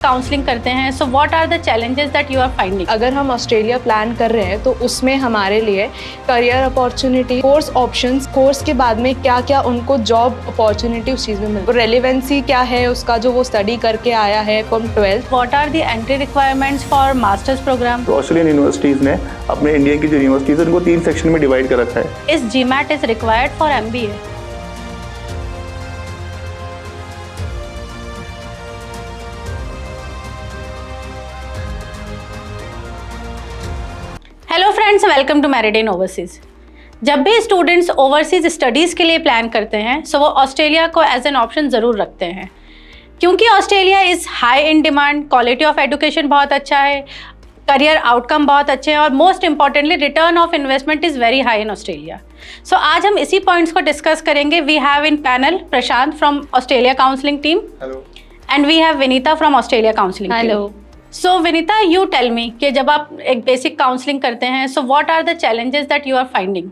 Counselling करते हैं, so what are the challenges that you are finding? अगर हम ऑस्ट्रेलिया प्लान कर रहे हैं तो उसमें हमारे लिए career opportunity, course options, course के बाद में क्या क्या उनको जॉब अपॉर्चुनिटी उस चीज़ में मिलती है, रेलिवेंसी क्या है उसका जो वो स्टडी करके आया है from 12th। What are the entry requirements for masters program? तो ऑस्ट्रेलियन यूनिवर्सिटीज़ ने अपने इंडिया की जो यूनिवर्सिटीज़ है उनको 3 सेक्शन में डिवाइड कर रखा है। इस GMAT is required for MBA? Hello friends, welcome to Meridian Overseas. जब भी स्टूडेंट्स ओवरसीज स्टडीज़ के लिए प्लान करते हैं सो वो ऑस्ट्रेलिया को एज एन ऑप्शन ज़रूर रखते हैं, क्योंकि Australia is high in demand, quality of education बहुत अच्छा है, करियर आउटकम बहुत अच्छे हैं और most importantly return of investment is very high in Australia. So आज हम इसी पॉइंट्स को डिस्कस करेंगे। We have in panel Prashant from Australia counselling team and we have Vinita from Australia counselling team. Hello. So Vinita, you tell me कि जब आप एक basic counselling करते हैं so what are the challenges that you are finding?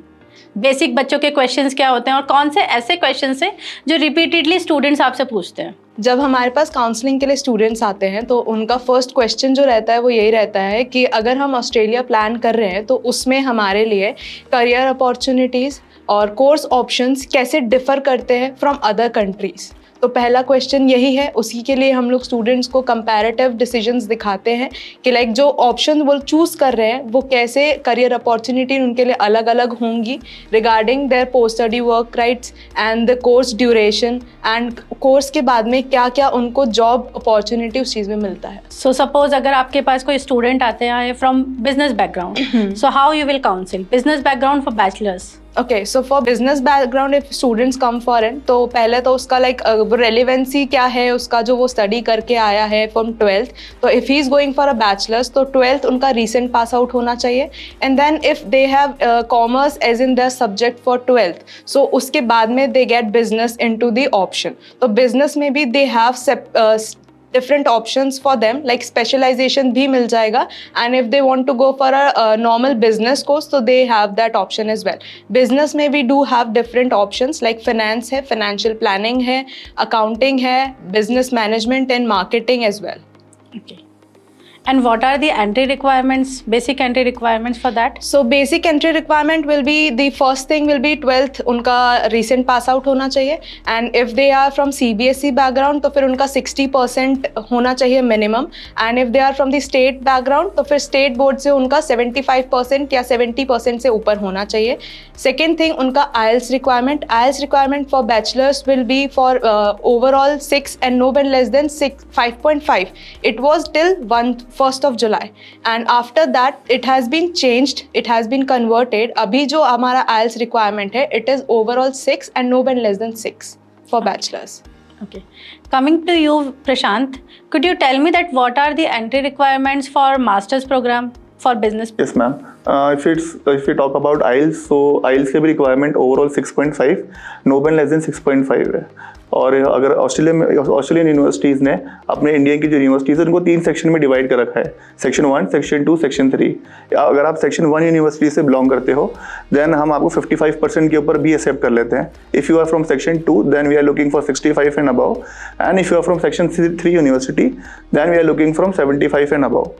Basic बच्चों के questions क्या होते हैं और कौन से ऐसे क्वेश्चंस हैं जो रिपीटेडली स्टूडेंट्स आपसे पूछते हैं? जब हमारे पास काउंसलिंग के लिए स्टूडेंट्स आते हैं तो उनका फर्स्ट क्वेश्चन जो रहता है वो यही रहता है कि अगर हम ऑस्ट्रेलिया प्लान कर रहे हैं तो उसमें हमारे लिए करियर अपॉर्चुनिटीज़ और कोर्स ऑप्शंस कैसे डिफ़र करते हैं फ्रॉम अदर कंट्रीज़। तो पहला क्वेश्चन यही है। उसी के लिए हम लोग स्टूडेंट्स को कंपैरेटिव डिसीजंस दिखाते हैं कि लाइक जो ऑप्शन वो चूज़ कर रहे हैं वो कैसे करियर अपॉर्चुनिटी उनके लिए अलग अलग होंगी regarding their post study work rights and the course duration and course के बाद में क्या क्या उनको जॉब अपॉर्चुनिटी उस चीज़ में मिलता है। सो सपोज अगर आपके पास कोई स्टूडेंट आते हैं from business background, so how you will council business background for bachelors? Okay, so for business background if students come foreign तो पहले तो उसका लाइक रेलिवेंसी क्या है उसका जो वो स्टडी करके आया है फ्रॉम 12th। तो if he is going for a bachelors तो 12th उनका रीसेंट पास आउट होना चाहिए and then if they have commerce as in their subject for 12th so उसके बाद में they get business into the option. तो business में भी they have different options for them, like specialization भी मिल जाएगा and if they want to go for a normal business course so they have that option as well. Business में भी do have different options like finance है, financial planning है, accounting है, business management and marketing as well. Okay. And what are the entry requirements, basic entry requirements for that? So basic entry requirement will be, the first thing will be 12th उनका recent pass out होना चाहिए and if they are from CBSE background तो फिर उनका 60% होना चाहिए minimum and if they are from the state background तो फिर state board से उनका 75% या 70% से ऊपर होना चाहिए। Second thing उनका IELTS requirement for bachelors will be for overall 6 and no less than 5.5. It was till 1st of July and after that it has been changed, it has been converted. अभी जो हमारा IELTS requirement है it is overall 6 and no less than 6 for bachelors. Okay. Coming to you, Prashant, could you tell me that what are the entry requirements for master's program for business? Yes ma'am. If we talk about IELTS, so IELTS के भी requirement overall 6.5, no less than 6.5 है। और अगर Australian universities ने अपने India की जो universities है उनको 3 सेक्शन में डिवाइड कर रखा है, सेक्शन 1, सेक्शन 2, सेक्शन 3। अगर आप सेक्शन 1 यूनिवर्सिटी से बिलोंग करते हो देन हम आपको 55% के ऊपर भी एक्सेप्ट कर लेते हैं। If you are from section 2 then we are looking for 65 and above and if you are from section 3 university then we are looking from 75 and above.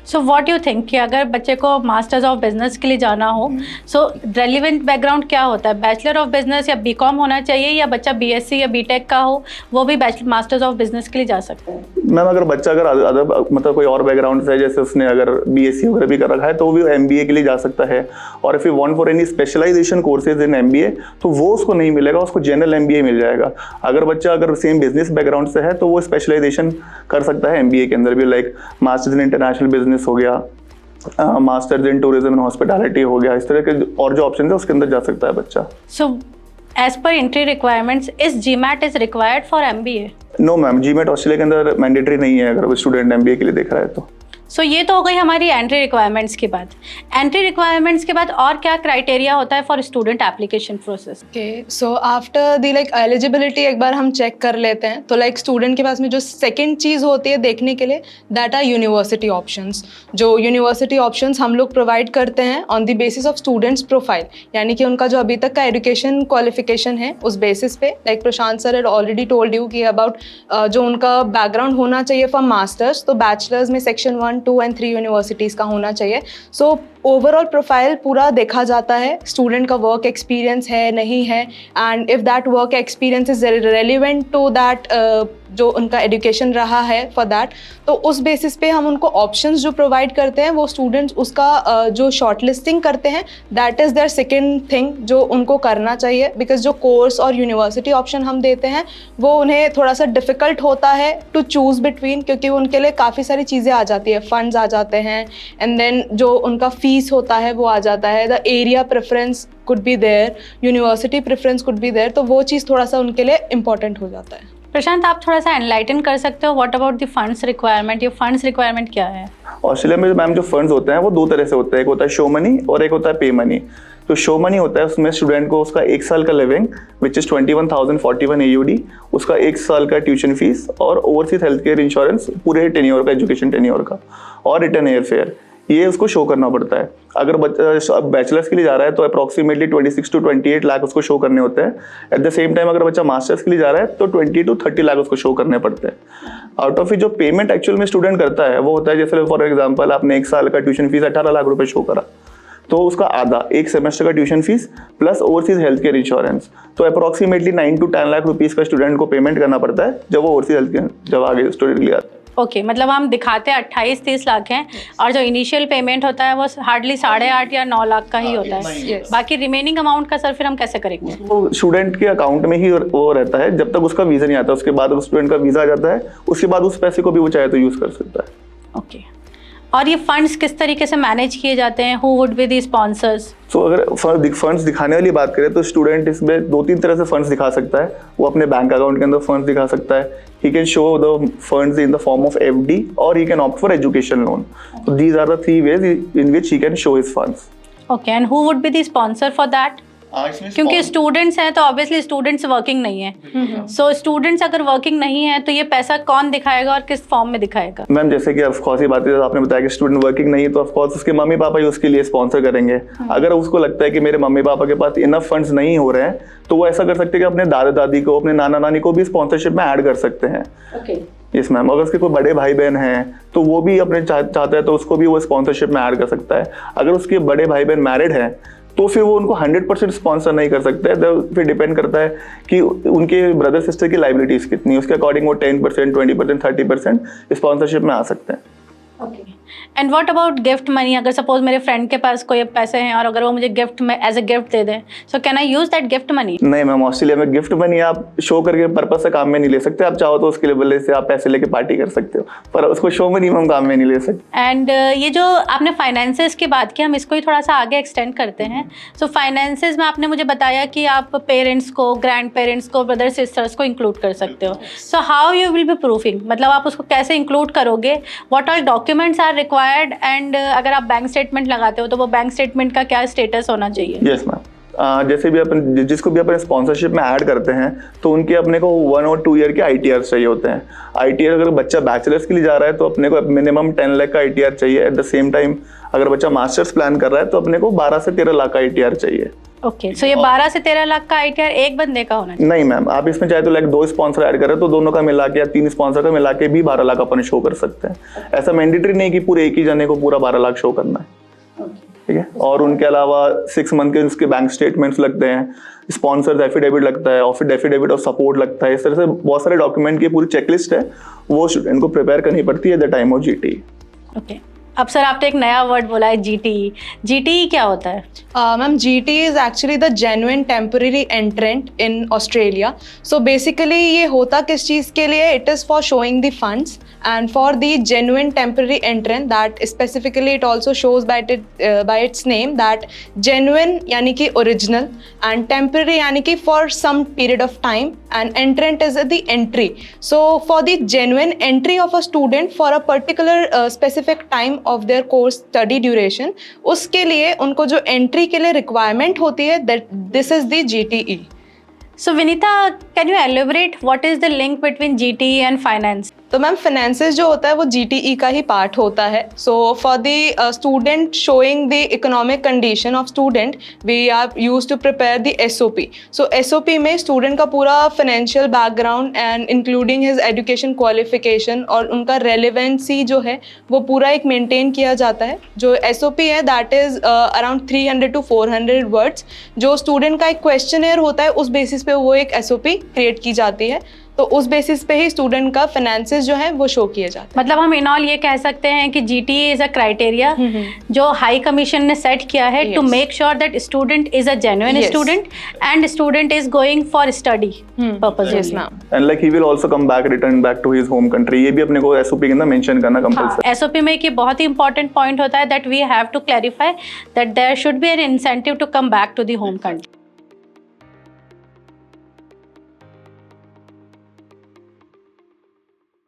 So what you think कि अगर बच्चे को masters of business के लिए जाना हो सो relevant background क्या होता है? बैचलर ऑफ बिजनेस या BCom होना चाहिए या बच्चा BSc या BTech का हो वो भी मास्टर्स ऑफ बिजनेस के लिए जा सकता है? मैम अगर बच्चा अदर मतलब कोई और बैकग्राउंड से जैसे उसने अगर BSc वगैरह भी कर रखा है तो वो भी MBA के लिए जा सकता है। और if you want for any specialization courses in MBA तो वो उसको नहीं मिलेगा, उसको जनरल MBA मिल जाएगा। अगर बच्चा अगर सेम बिजनेस बैकग्राउंड से है तो वो स्पेशलाइजेशन कर सकता है MBA के अंदर भी, like masters in international business हो गया, masters in tourism and hospitality हो गया, इस तरह के और जो ऑप्शन है उसके अंदर जा सकता है बच्चा। सो एज पर एंट्री रिक्वायरमेंट्स इस GMAT is required for MBA? No ma'am, GMAT Australia के अंदर मैंडेटरी नहीं है अगर वो स्टूडेंट MBA के लिए देख रहा है तो। सो ये तो हो गई हमारी एंट्री रिक्वायरमेंट्स की बात। एंट्री रिक्वायरमेंट्स के बाद और क्या क्राइटेरिया होता है for student application process? Okay, so after the like eligibility एक बार हम चेक कर लेते हैं। तो लाइक स्टूडेंट के पास में जो सेकंड चीज़ होती है देखने के लिए, दैट आर यूनिवर्सिटी ऑप्शंस। जो यूनिवर्सिटी ऑप्शंस हम लोग प्रोवाइड करते हैं on the basis of students profile, यानी कि उनका जो अभी तक का एजुकेशन क्वालिफिकेशन है उस बेसिस पे। Like Prashant sir had already told you कि अबाउट जो उनका बैकग्राउंड होना चाहिए फॉर मास्टर्स, तो बैचलर्स में सेक्शन 1, 2 एंड 3 यूनिवर्सिटीज़ का होना चाहिए। सो ओवरऑल प्रोफाइल पूरा देखा जाता है, स्टूडेंट का वर्क एक्सपीरियंस है नहीं है, and if that work experience is relevant to that जो उनका एजुकेशन रहा है फॉर दैट, तो उस बेसिस पे हम उनको ऑप्शंस जो प्रोवाइड करते हैं वो स्टूडेंट्स उसका जो शॉर्ट लिस्टिंग करते हैं, that is there second thing जो उनको करना चाहिए। बिकॉज जो कोर्स और यूनिवर्सिटी ऑप्शन हम देते हैं वो उन्हें थोड़ा सा डिफ़िकल्ट होता है टू चूज़ बिटवीन, क्योंकि उनके लिए काफ़ी सारी चीज़ें आ जाती है, फंड्स आ जाते हैं, एंड देन जो उनका फीस होता है वो आ जाता है, the area preference could be there, university preference could be there, तो वो चीज़ थोड़ा सा उनके लिए इम्पॉर्टेंट हो जाता है। प्रशांत, आप थोड़ा सा एनलाइटन कर सकते हो, what about the funds requirement? ये फंड्स रिक्वायरमेंट क्या है? ऑस्ट्रेलिया में मैम जो फंड्स होते हैं वो दो तरह से होते हैं, एक होता है शो मनी और एक होता है पे मनी। तो शो मनी होता है उसमें स्टूडेंट को उसका 1 साल का लिविंग विच इज़ 21,041 AUD, उसका 1 साल का ट्यूशन फीस और ओवरसीज हेल्थ केयर इंश्योरेंस पूरे टेन्योर का, एजुकेशन टेन्योर का, और रिटर्न एयर फेयर, ये उसको शो करना पड़ता है। अगर बच्चा बैचलर्स के लिए जा रहा है तो अप्रॉक्सीमेटली 26 to 28 लाख उसको शो करने होते हैं। एट द सेम टाइम अगर बच्चा मास्टर्स के लिए जा रहा है तो 20 to 30 लाख उसको शो करने पड़ते हैं। आउट ऑफ जो पेमेंट एक्चुअल में स्टूडेंट करता है वो होता है, जैसे फॉर एग्जाम्पल आपने 1 साल का ट्यूशन फीस 18 लाख रुपए शो करा, तो उसका आधा 1 सेमेस्टर का tuition fees plus overseas health care insurance, तो अप्रॉक्सीमेटली 9 to 10 लाख रुपीज़ का स्टूडेंट को पेमेंट करना पड़ता है जब वो ओवरसीज हेल्थ केयर जब आगे स्टूडेंट के लिए आता है। ओके, मतलब हम दिखाते हैं 28-30 लाख हैं और जो इनिशियल पेमेंट होता है वो हार्डली 8.5 या 9 लाख का ही होता है। बाकी रिमेनिंग अमाउंट का सर फिर हम कैसे करेंगे? वो स्टूडेंट के अकाउंट में ही वो रहता है जब तक उसका वीज़ा नहीं आता, उसके बाद स्टूडेंट का वीज़ा आ जाता है, उसके बाद उस पैसे को भी वो चाहे तो यूज़ कर सकता है। ओके, और ये फंड्स किस तरीके से मैनेज किए जाते हैं? Who would be the sponsors? So अगर फंड्स दिखाने वाली बात करें तो स्टूडेंट इसमें 2-3 तरह से फंड्स दिखा सकता है। वो अपने बैंक अकाउंट के अंदर फंड्स दिखा सकता है, he can show the funds in the form of FD और he can opt for education loan. So these are the 3 ways in which he can show his funds. Okay, and who would be the sponsor for that? क्योंकि students हैं तो obviously students working नहीं है, so students अगर working नहीं है तो ये पैसा कौन दिखाएगा और किस फॉर्म में दिखाएगा? मैम जैसे कि ऑफकोर्स ये बात आपने बताया कि स्टूडेंट वर्किंग नहीं है तो ऑफकोर्स उसके मम्मी पापा ही उसके लिए स्पॉन्सर करेंगे। अगर उसको लगता है कि मेरे मम्मी पापा के पास इनफ फंड्स नहीं हो रहे हैं तो वो ऐसा कर सकते हैं कि अपने दादा दादी को, अपने नाना नानी को भी स्पॉन्सरशिप में ऐड कर सकते हैं। यस मैम, अगर उसके कोई बड़े भाई बहन हैं तो वो भी अपने चाहता है तो उसको भी वो स्पॉन्सरशिप में ऐड कर सकता है। अगर उसके बड़े भाई बहन मैरिड हैं तो फिर वो उनको 100% स्पॉन्सर नहीं कर सकते, फिर डिपेंड करता है कि उनके ब्रदर सिस्टर की लाइबिलिटीज कितनी, उसके अकॉर्डिंग वो 10%, 20%, 30% स्पॉन्सरशिप में आ सकते हैं। Okay, and what about gift money? अगर सपोज मेरे फ्रेंड के पास कोई पैसे हैं और अगर वो मुझे गिफ्ट में एज ए गिफ्ट दे दें, so can I use that gift money? नहीं मैम, ऑस्ट्रेलिया में गिफ्ट मनी आप शो करके पर्पस से काम में नहीं ले सकते। आप चाहो तो उसके लिए से आप पैसे लेके पार्टी कर सकते हो, पर उसको शो मनी में हम काम में नहीं ले सकते। एंड ये जो आपने फाइनेंसेस की बात की, हम इसको ही थोड़ा सा आगे एक्सटेंड करते हैं। सो फाइनेंसेस में आपने मुझे बताया कि आप पेरेंट्स को, ग्रैंड पेरेंट्स को, ब्रदर सिस्टर्स को इंक्लूड कर सकते हो। So how you will be proofing, मतलब आप उसको कैसे इंक्लूड करोगे? What all documents are required? And अगर आप बैंक स्टेटमेंट लगाते हो तो वो बैंक स्टेटमेंट का क्या स्टेटस होना चाहिए? यस मैम, जैसे भी अपन जिसको भी अपन स्पॉन्सरशिप में ऐड करते हैं तो उनके अपने को 1 और 2 ईयर के ITR चाहिए होते हैं। ITR अगर बच्चा बैचलर्स के लिए जा रहा है तो अपने को मिनिमम 10 लाख का ITR चाहिए। एट द सेम टाइम अगर बच्चा मास्टर्स प्लान कर रहा है तो अपने को 12 से 13 लाख का ITR चाहिए। ओके, सो ये 12 से 13 लाख का ITR एक बंदे का होना चाहिए? नहीं मैम, आप इसमें चाहे तो लाइक 2 स्पॉन्सर ऐड करें तो दोनों का मिला के या 3 स्पॉन्सर का मिला के भी 12 लाख अपन शो कर सकते हैं। ऐसा मैंडेटरी नहीं कि पूरे एक ही जने को पूरा 12 लाख शो करना है, ठीक है। और उनके अलावा 6 मंथ के उसके बैंक स्टेटमेंट्स लगते हैं, स्पॉन्सर्स एफिडेविट लगता है, ऑफिस एफिडेविट ऑफ सपोर्ट लगता है। इस तरह से बहुत सारे डॉक्यूमेंट की पूरी चेकलिस्ट है, वो स्टूडेंट को प्रिपेयर करनी पड़ती है at the time of GT। Okay, अब सर आपने एक नया वर्ड बोला है जीटीई। जीटीई क्या होता है? Ma'am GT is actually the genuine temporary एंट्रेंट in Australia. So basically ये होता किस चीज़ के लिए? It is for showing the funds and for the genuine temporary entrant, that specifically it also shows by its name that genuine यानी कि original and temporary यानी कि for some period of time and entrant is the entry. So for the genuine entry of a student for a particular specific time of their course study duration, उसके लिए उनको जो entry के लिए requirement होती है, that this is the GTE. So Vinita, can you elaborate what is the link between GTE and finance? तो ma'am finances जो होता है वो GTE का ही पार्ट होता है। So for the student showing the economic condition of student we are use to prepare the SOP। सो SOP में स्टूडेंट का पूरा financial background and including his education qualification और उनका रेलिवेंसी जो है वो पूरा एक मेंटेन किया जाता है। जो SOP है that is around 300 to 400 words. जो स्टूडेंट का एक क्वेश्चनर होता है उस बेसिस पे वो एक SOP क्रिएट की जाती है। तो उस बेसिस पे ही स्टूडेंट का फाइनेंसेस जो है वो शो किए जाते हैं। मतलब हम इन ऑल ये कह सकते हैं कि जीटीए इज अ क्राइटेरिया जो हाई कमीशन ने सेट किया है to make sure that student is a genuine student and student is going for study purpose. Yes ma'am. And like he will also come back return back to his home country. ये भी अपने को SOP के अंदर mention करना compulsory. SOP में एक बहुत ही इंपॉर्टेंट पॉइंट होता है that we have to clarify that there should be an incentive to come back to the home country.